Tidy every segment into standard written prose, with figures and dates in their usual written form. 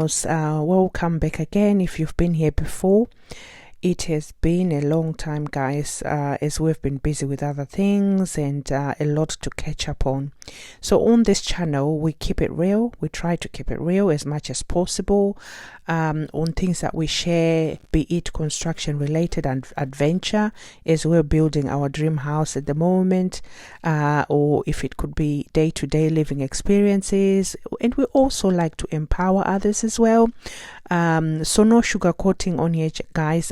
House. Welcome back again if you've been here before. It has been a long time, guys, as we've been busy with other things and a lot to catch up on. So on this channel, we keep it real. We try to keep it real as much as possible on things that we share, be it construction related and adventure as we're building our dream house at the moment, or if it could be day-to-day living experiences. And we also like to empower others as well. So no sugarcoating on here, guys.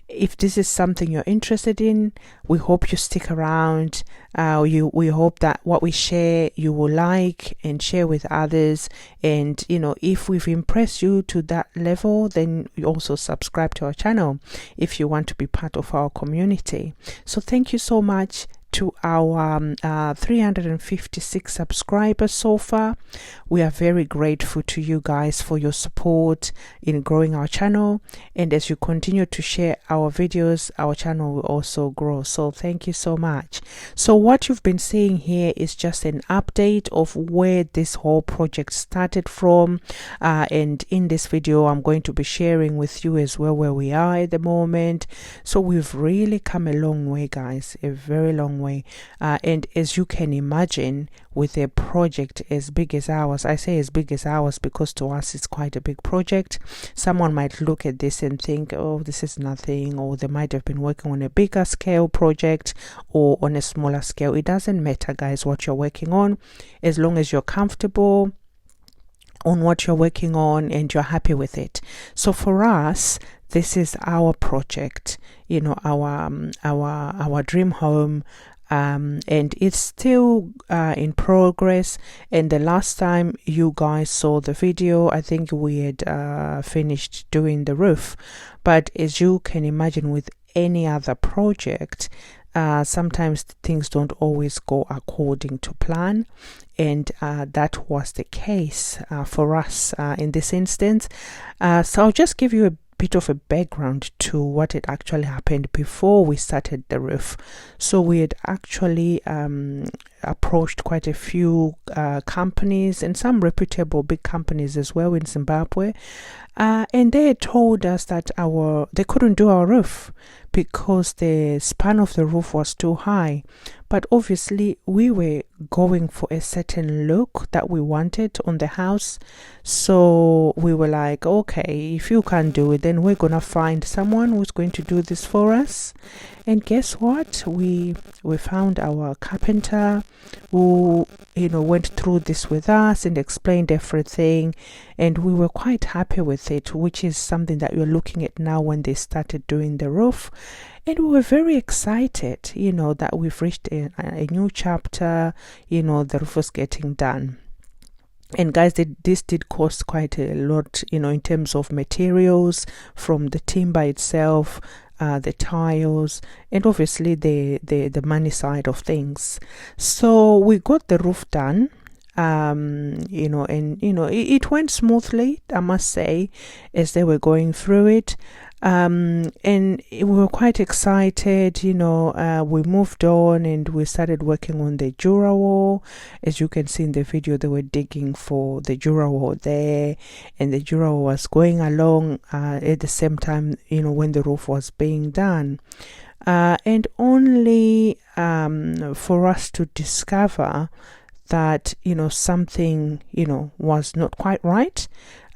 If this is something you're interested in, we hope you stick around. We hope that what we share you will like and share with others. And if we've impressed you to that level, then you also subscribe to our channel if you want to be part of our community. So thank you so much to our 356 subscribers so far. We are very grateful to you guys for your support in growing our channel, and as you continue to share our videos, our channel will also grow. So thank you so much. So what you've been seeing here is just an update of where this whole project started from, and in this video I'm going to be sharing with you as well where we are at the moment. So we've really come a long way, guys, a very long way. And as you can imagine, with a project as big as ours, I say as big as ours because to us it's quite a big project. Someone might look at this and think, oh, this is nothing, or they might have been working on a bigger scale project or on a smaller scale. It doesn't matter, guys, what you're working on, as long as you're comfortable on what you're working on and you're happy with it. So for us, this is our project, our dream home. And it's still in progress. And the last time you guys saw the video, I think we had finished doing the roof. But as you can imagine, with any other project, sometimes things don't always go according to plan, and that was the case for us in this instance. So I'll just give you a bit of a background to what had actually happened before we started the roof. So we had actually approached quite a few companies and some reputable big companies as well in Zimbabwe, and they had told us that they couldn't do our roof because the span of the roof was too high. But obviously we were going for a certain look that we wanted on the house, so we were like, okay, if you can't do it, then we're gonna find someone who's going to do this for us. And guess what, we found our carpenter who went through this with us and explained everything, and we were quite happy with it, which is something that you're looking at now when they started doing the roof. And we were very excited, that we've reached a new chapter, the roof was getting done. And guys, this did cost quite a lot, in terms of materials, from the timber itself, the tiles, and obviously the money side of things. So we got the roof done. It went smoothly, I must say, as they were going through it. And we were quite excited, we moved on and we started working on the Jura wall. As you can see in the video, they were digging for the Jura wall there, and the Jura wall was going along at the same time, when the roof was being done. And only for us to discover that something was not quite right,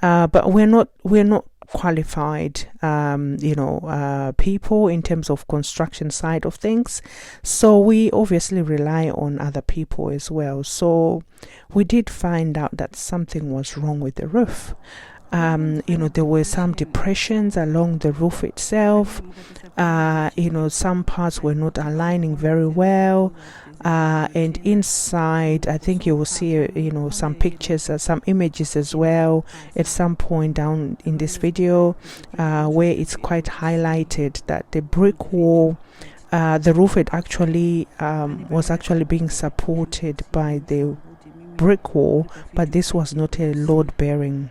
but we're not qualified people in terms of construction side of things, so we obviously rely on other people as well. So we did find out that something was wrong with the roof. There were some depressions along the roof itself. Some parts were not aligning very well. And inside, I think you will see, some pictures, some images as well at some point down in this video, where it's quite highlighted that the brick wall, the roof had was actually being supported by the brick wall, but this was not a load-bearing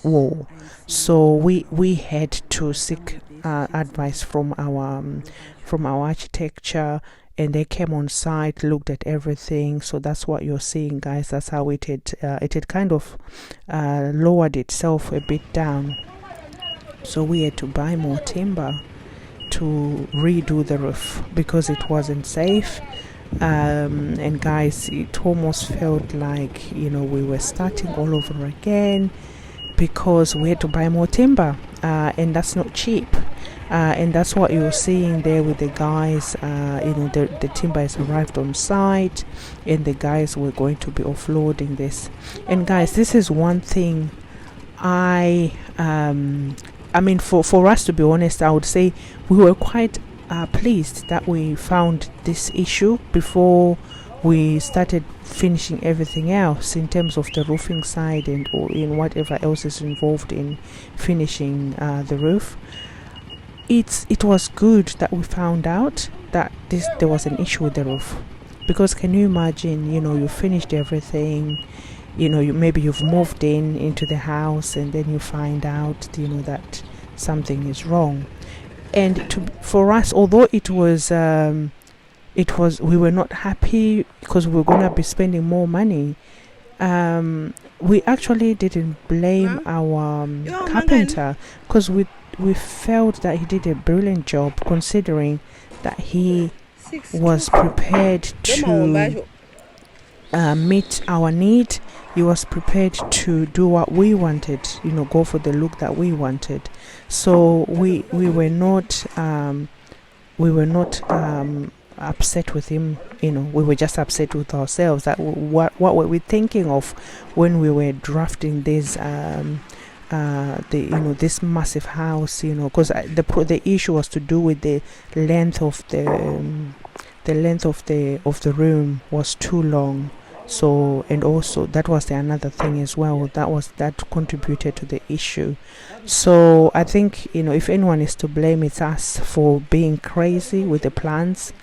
wall. So we had to seek advice from our architecture and they came on site, looked at everything. So that's what you're seeing, guys. That's how it had kind of lowered itself a bit down. So we had to buy more timber to redo the roof because it wasn't safe. And guys, it almost felt like, you know, we were starting all over again because we had to buy more timber, and that's not cheap. And that's what you're seeing there with the guys. You know, the timber has arrived on site, and the guys were going to be offloading this. And guys, this is one thing I mean, for us, to be honest, I would say we were quite pleased that we found this issue before we started finishing everything else in terms of the roofing side and or in whatever else is involved in finishing the roof. It was good that we found out that there was an issue with the roof, because can you imagine, you know, you finished everything, you know, maybe you've moved into the house and then you find out, you know, that something is wrong. And for us, although it was we were not happy because we were going to be spending more money. We actually didn't blame our carpenter, because we felt that he did a brilliant job, considering that he was prepared to meet our need. He was prepared to do what we wanted, you know, go for the look that we wanted. So we were not upset with him, you know. We were just upset with ourselves that what were we thinking of when we were drafting this this massive house, you know, because the issue was to do with the length of the room was too long. So, and also that was another thing as well that contributed to the issue. So I think, you know, if anyone is to blame, it's us for being crazy with the plans.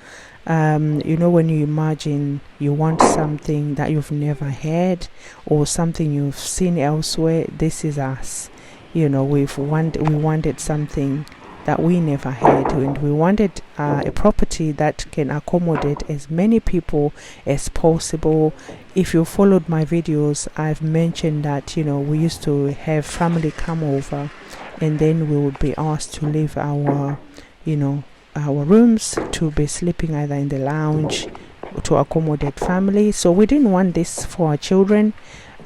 You know, when you imagine you want something that you've never had or something you've seen elsewhere, this is us. You know, we wanted something that we never had, and we wanted a property that can accommodate as many people as possible. If you followed my videos, I've mentioned that, you know, we used to have family come over, and then we would be asked to leave our rooms to be sleeping either in the lounge to accommodate family. So we didn't want this for our children,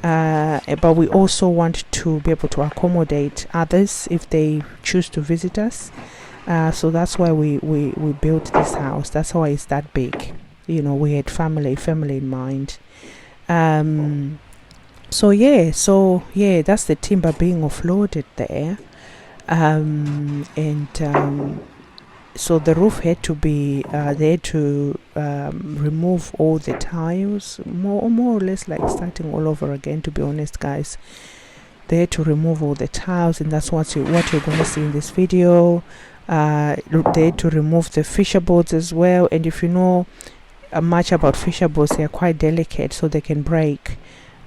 but we also want to be able to accommodate others if they choose to visit us. So that's why we built this house. That's why it's that big. You know, we had family in mind. So yeah, that's the timber being offloaded there. So the roof had to be, they had to remove all the tiles, more or less like starting all over again, to be honest, guys. They had to remove all the tiles, and that's what you're going to see in this video. They had to remove the fisher boards as well, and if you know much about fisher boards, they are quite delicate, so they can break.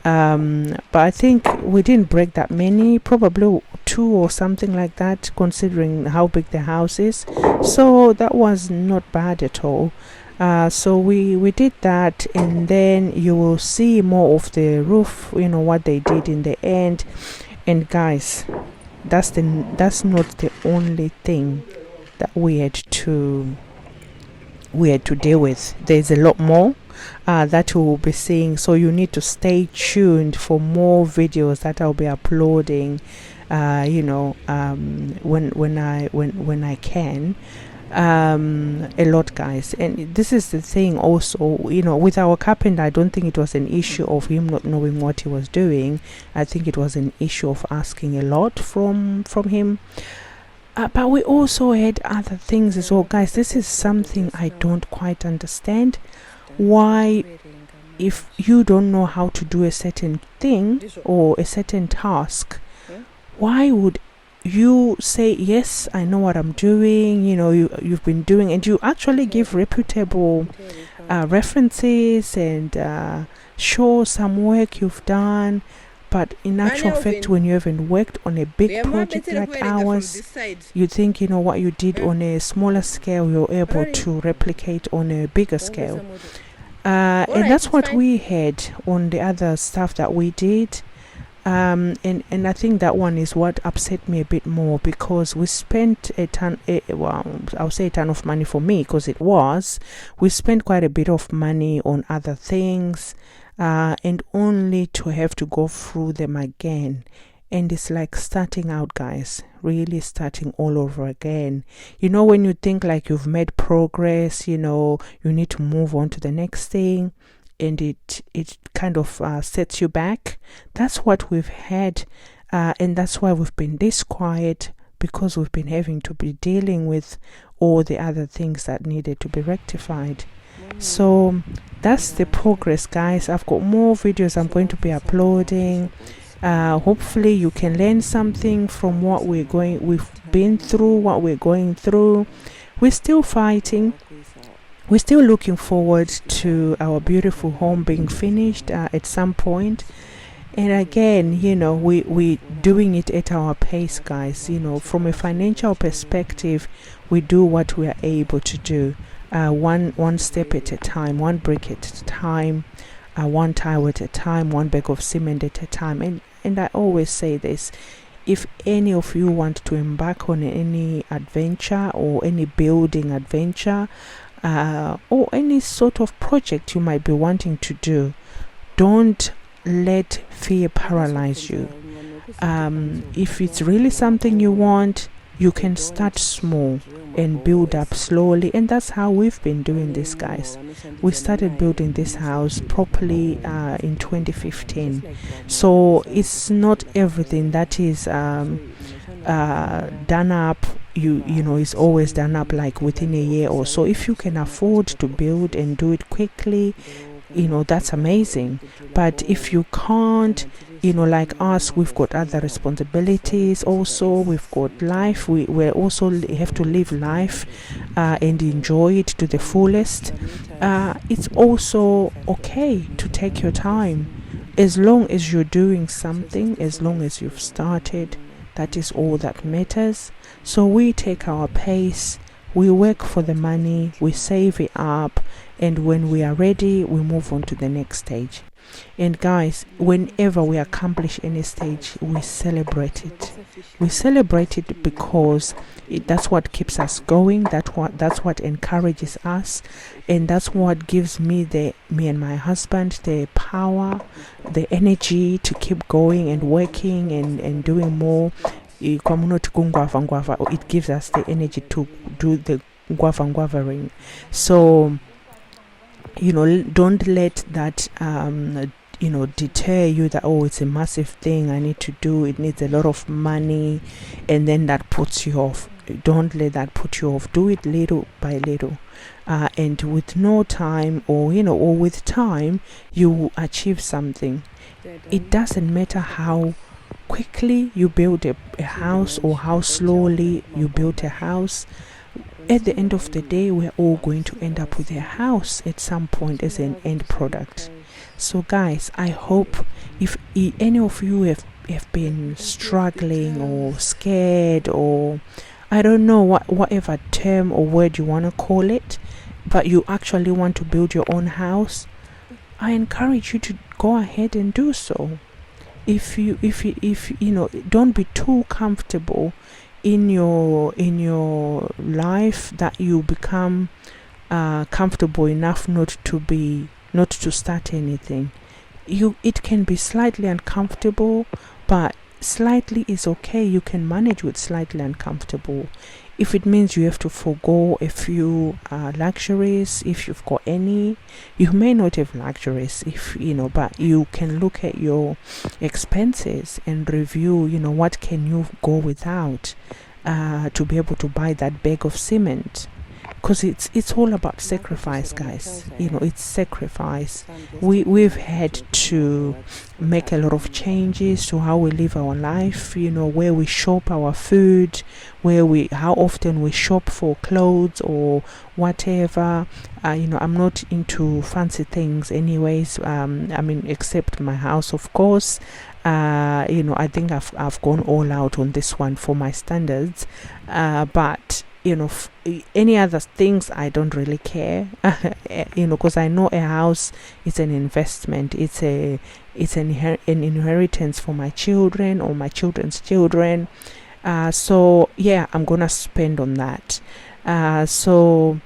But I think we didn't break that many, probably 2 or something like that, considering how big the house is. So that was not bad at all. So we did that, and then you will see more of the roof, you know, what they did in the end. And guys, that's not the only thing that we had to deal with. There's a lot more that we will be seeing, so you need to stay tuned for more videos that I'll be uploading when I can, a lot, guys. And this is the thing also, you know, with our carpenter, I don't think it was an issue of him not knowing what he was doing. I think it was an issue of asking a lot from him. But we also had other things as well, guys. This is something I don't quite understand. Why, if you don't know how to do a certain thing or a certain task, why would you say, yes, I know what I'm doing, you know, you've been doing, and you actually give reputable references and show some work you've done, But in actual fact, when you haven't worked on a big project like ours, you think, you know, what you did on a smaller scale, you're able to replicate on a bigger scale. And that's what we had on the other stuff that we did. And I think that one is what upset me a bit more, because we spent I'll say a ton of money for me, because we spent quite a bit of money on other things, and only to have to go through them again. And it's like starting out, guys, really starting all over again. You know, when you think like you've made progress, you know, you need to move on to the next thing, and it kind of sets you back. That's what we've had, and that's why we've been this quiet, because we've been having to be dealing with all the other things that needed to be rectified. So that's the progress, guys. I've got more videos I'm going to be uploading. Hopefully you can learn something from what we've been through, what we're going through. We're still fighting. We're still looking forward to our beautiful home being finished at some point. And again, you know, we're doing it at our pace, guys. You know, from a financial perspective, we do what we are able to do. One step at a time, one brick at a time, one tile at a time, one bag of cement at a time. And I always say this: if any of you want to embark on any adventure or any building adventure, or any sort of project you might be wanting to do, don't let fear paralyze you. If it's really something you want, you can start small and build up slowly. And that's how we've been doing this, guys. We started building this house properly in 2015. So it's not everything that is done up, you know, is always done up like within a year or so. If you can afford to build and do it quickly, you know, that's amazing. But if you can't, you know, like us, we've got other responsibilities also. We've got life. We also have to live life and enjoy it to the fullest. It's also okay to take your time, as long as you're doing something, as long as you've started. That is all that matters. So we take our pace, we work for the money, we save it up, and when we are ready, we move on to the next stage. And guys, whenever we accomplish any stage, we celebrate it. We celebrate it because that's what keeps us going. That's what encourages us, and that's what gives me and my husband the power, the energy to keep going and working and doing more. It gives us the energy to do the guava-guavaing. So, you know, don't let that you know, deter you that, oh, it's a massive thing I need to do, it needs a lot of money, and then that puts you off. Don't let that put you off. Do it little by little, and with no time, or you know, or with time, you will achieve something. It doesn't matter how quickly you build a house or how slowly you build a house. At the end of the day, we're all going to end up with a house at some point as an end product. So guys, I hope if any of you have been struggling or scared, or I don't know whatever term or word you want to call it, but you actually want to build your own house, I encourage you to go ahead and do so. If you know, don't be too comfortable in your life that you become comfortable enough not to start anything. It can be slightly uncomfortable, but slightly is okay. You can manage with slightly uncomfortable. If it means you have to forego a few luxuries, if you've got any, you may not have luxuries, but you can look at your expenses and review, what can you go without to be able to buy that bag of cement. Because it's all about sacrifice, guys. It's sacrifice. We've had to make a lot of changes to how we live our life, where we shop our food, how often we shop for clothes or whatever. I'm not into fancy things anyways, except my house, of course. I think I've gone all out on this one for my standards, but any other things I don't really care. Because I know a house is an investment. It's an inheritance for my children or my children's children. So yeah, I'm gonna spend on that. So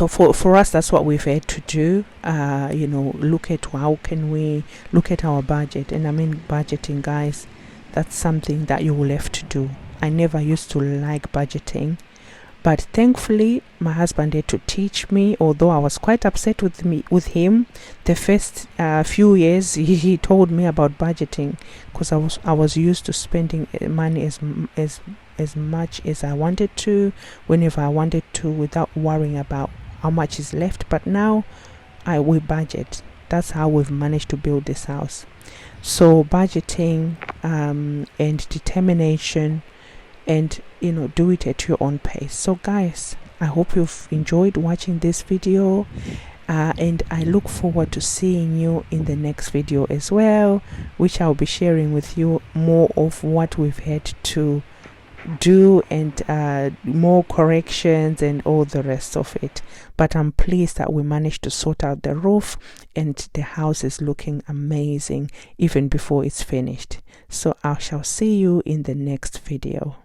for us, that's what we've had to do. Look at how can we look at our budget. And I mean, budgeting, guys, that's something that you will have to do. I never used to like budgeting, but thankfully my husband had to teach me, although I was quite upset with him the first few years. He told me about budgeting, because I was used to spending money as much as I wanted to, whenever I wanted to, without worrying about how much is left. But now we budget. That's how we've managed to build this house. So budgeting and determination, and do it at your own pace. So guys, I hope you've enjoyed watching this video, and I look forward to seeing you in the next video as well, which I'll be sharing with you more of what we've had to do, and more corrections and all the rest of it. But I'm pleased that we managed to sort out the roof, and the house is looking amazing even before it's finished. So I shall see you in the next video.